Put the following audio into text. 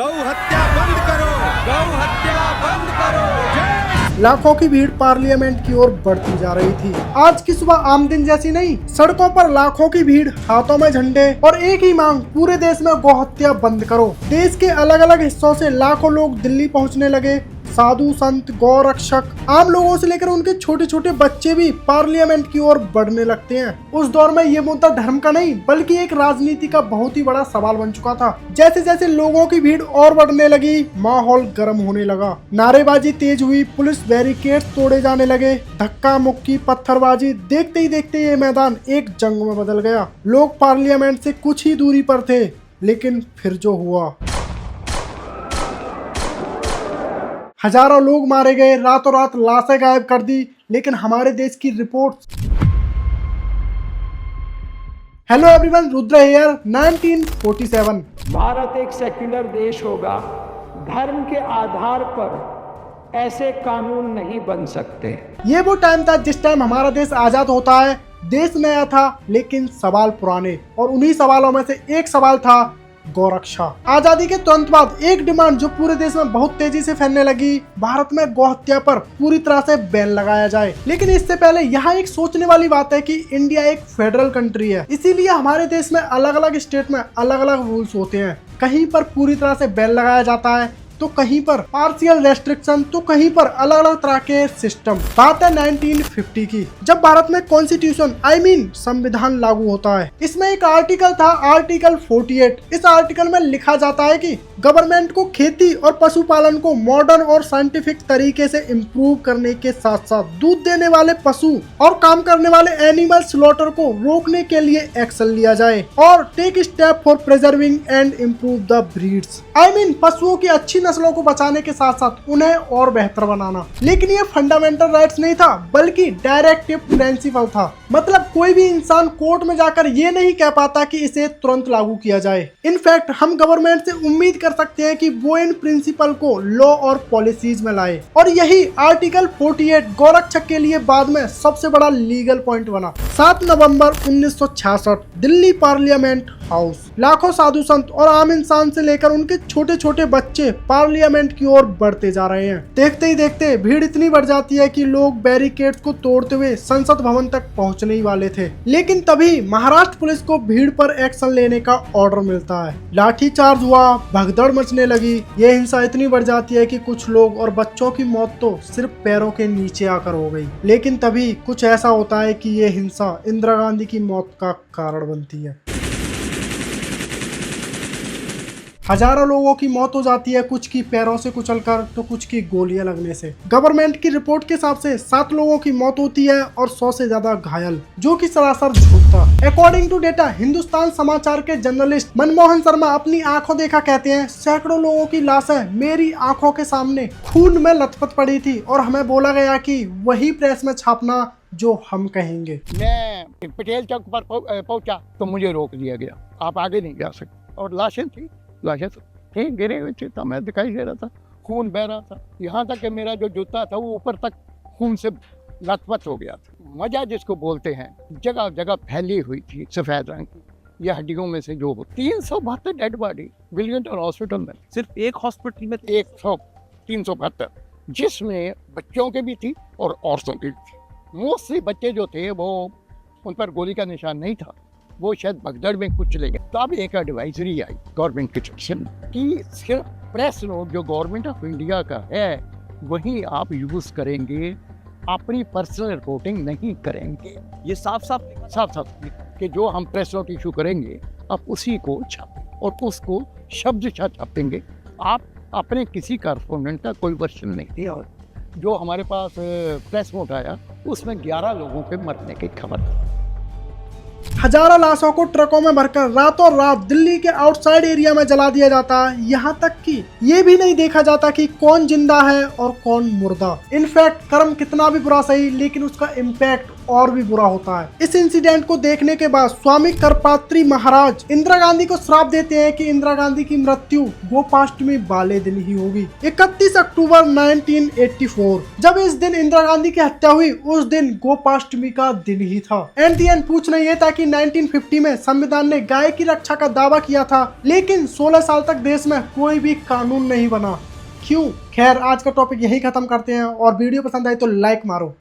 गौ हत्या बंद करो, गौ हत्या बंद करो। लाखों की भीड़ पार्लियामेंट की ओर बढ़ती जा रही थी। आज की सुबह आम दिन जैसी नहीं, सड़कों पर लाखों की भीड़, हाथों में झंडे और एक ही मांग, पूरे देश में गौ हत्या बंद करो। देश के अलग अलग हिस्सों से लाखों लोग दिल्ली पहुंचने लगे। साधु संत, गौ रक्षक, आम लोगों से लेकर उनके छोटे छोटे बच्चे भी पार्लियामेंट की ओर बढ़ने लगते हैं। उस दौर में ये मुद्दा धर्म का नहीं बल्कि एक राजनीति का बहुत ही बड़ा सवाल बन चुका था। जैसे जैसे लोगों की भीड़ और बढ़ने लगी, माहौल गर्म होने लगा। नारेबाजी तेज हुई, पुलिस बैरिकेड तोड़े जाने लगे, धक्का मुक्की, पत्थरबाजी, देखते ही देखते ये मैदान एक जंग में बदल गया। लोग पार्लियामेंट से कुछ ही दूरी पर थे, लेकिन फिर जो हुआ, हजारों लोग मारे गए, रातों रात लाशें गायब कर दी। लेकिन हमारे देश की report. Hello everyone, Rudra here. 1947 Bharat एक सेक्युलर देश होगा। धर्म के आधार पर ऐसे कानून नहीं बन सकते। ये वो टाइम था जिस टाइम हमारा देश आजाद होता है। देश नया था लेकिन सवाल पुराने, और उन्हीं सवालों में से एक सवाल था गौरक्षा। आजादी के तुरंत बाद एक डिमांड जो पूरे देश में बहुत तेजी से फैलने लगी, भारत में गौ हत्या पर पूरी तरह से बैन लगाया जाए। लेकिन इससे पहले यहाँ एक सोचने वाली बात है कि इंडिया एक फेडरल कंट्री है, इसीलिए हमारे देश में अलग अलग स्टेट में अलग अलग रूल्स होते हैं। कहीं पर पूरी तरह से बैन लगाया जाता है, तो कहीं पर पार्शियल रेस्ट्रिक्शन, तो कहीं पर अलग अलग तरह के सिस्टम। बात है 1950 की, जब भारत में कॉन्स्टिट्यूशन संविधान लागू होता है। इसमें एक आर्टिकल था, आर्टिकल 48। इस आर्टिकल में लिखा जाता है कि गवर्नमेंट को खेती और पशुपालन को मॉडर्न और साइंटिफिक तरीके से इम्प्रूव करने के साथ साथ दूध देने वाले पशु और काम करने वाले एनिमल स्लॉटर को रोकने के लिए एक्शन लिया जाए, और take step for preserving and improve the breeds. पशुओं की अच्छी नस्लों को बचाने के साथ साथ उन्हें और बेहतर बनाना। लेकिन ये फंडामेंटल राइट्स नहीं था, बल्कि डायरेक्टिव प्रिंसिपल था। मतलब कोई भी इंसान कोर्ट में जाकर ये नहीं कह पाता कि इसे तुरंत लागू किया जाए। इनफैक्ट हम गवर्नमेंट से उम्मीद कर सकते हैं कि वो इन प्रिंसिपल को लॉ और पॉलिसीज में लाए, और यही आर्टिकल 48 गौरक्षक के लिए बाद में सबसे बड़ा लीगल पॉइंट बना। 7 नवंबर 1966 दिल्ली पार्लियामेंट हाउस। लाखों साधु संत और आम इंसान से लेकर उनके छोटे छोटे बच्चे पार्लियामेंट की ओर बढ़ते जा रहे हैं। देखते ही देखते भीड़ इतनी बढ़ जाती है कि लोग बैरिकेड्स को तोड़ते हुए संसद भवन तक पहुंचने ही वाले थे। लेकिन तभी महाराष्ट्र पुलिस को भीड़ पर एक्शन लेने का ऑर्डर मिलता है। लाठीचार्ज हुआ, भगदड़ मचने लगी। ये हिंसा इतनी बढ़ जाती है कि कुछ लोग और बच्चों की मौत तो सिर्फ पैरों के नीचे आकर हो गई। लेकिन तभी कुछ ऐसा होता है कि ये हिंसा इंदिरा गांधी की मौत का कारण बनती है। हजारों लोगों की मौत हो जाती है, कुछ की पैरों से कुचलकर, तो कुछ की गोलियां लगने से। गवर्नमेंट की रिपोर्ट के हिसाब से 7 लोगों की मौत होती है और 100 से ज्यादा घायल, जो कि सरासर झूठ था। अकॉर्डिंग टू डेटा, हिंदुस्तान समाचार के जर्नलिस्ट मनमोहन शर्मा अपनी आंखों देखा कहते हैं, सैकड़ों लोगों की लाशें मेरी आंखों के सामने खून में लथपथ पड़ी थी, और हमें बोला गया कि वही प्रेस में छापना जो हम कहेंगे। मैं पटेल चौक पर पहुंचा तो मुझे रोक दिया गया, आप आगे नहीं जा सकते। और लाशें थी, लाशें थे गिरे हुए थे, तो मैं दिखाई दे रहा था, खून बह रहा था। यहाँ तक कि मेरा जो जूता था वो ऊपर तक खून से लथपथ हो गया था। मजा जिसको बोलते हैं, जगह जगह फैली हुई थी सफेद रंग की। यह हड्डियों में से जो 372 डेड बॉडी विलियमटन हॉस्पिटल में, सिर्फ एक हॉस्पिटल में 372, जिसमें बच्चों के भी थी और औरतों की भी थी। मोस्टली बच्चे जो थे वो, उन पर गोली का निशान नहीं था, वो शायद भगदड़ में कुछ ले गए। तब एक एडवाइजरी आई गवर्नमेंट की तरफ से कि सिर्फ प्रेस नोट जो गवर्नमेंट ऑफ इंडिया का है वही आप यूज करेंगे, अपनी पर्सनल रिपोर्टिंग नहीं करेंगे। ये साफ साफ कि जो हम प्रेस नोट इशू करेंगे आप उसी को छापें, और उसको शब्द छापेंगे। आप अपने किसी कॉरेस्पोंडेंट का कोई वर्जन नहीं दिया। जो हमारे पास प्रेस नोट आया उसमें 11 लोगों के मरने की खबर। हजारों लाशों को ट्रकों में भरकर रातों रात दिल्ली के आउटसाइड एरिया में जला दिया जाता है। यहाँ तक कि ये भी नहीं देखा जाता कि कौन जिंदा है और कौन मुर्दा। इनफैक्ट कर्म कितना भी बुरा सही, लेकिन उसका इम्पैक्ट और भी बुरा होता है। इस इंसिडेंट को देखने के बाद स्वामी करपात्री महाराज इंदिरा गांधी को श्राप देते हैं कि इंदिरा गांधी की मृत्यु गोपाष्टमी वाले दिन ही होगी। 31 अक्टूबर 1984 जब इस दिन इंदिरा गांधी की हत्या हुई, उस दिन गोपाष्टमी का दिन ही था। एंड दी एंड पूछना यह था कि 1950 में संविधान ने गाय की रक्षा का दावा किया था, लेकिन 16 साल तक देश में कोई भी कानून नहीं बना। क्यों? खैर, आज का टॉपिक यही खत्म करते हैं और वीडियो पसंद आए तो लाइक मारो।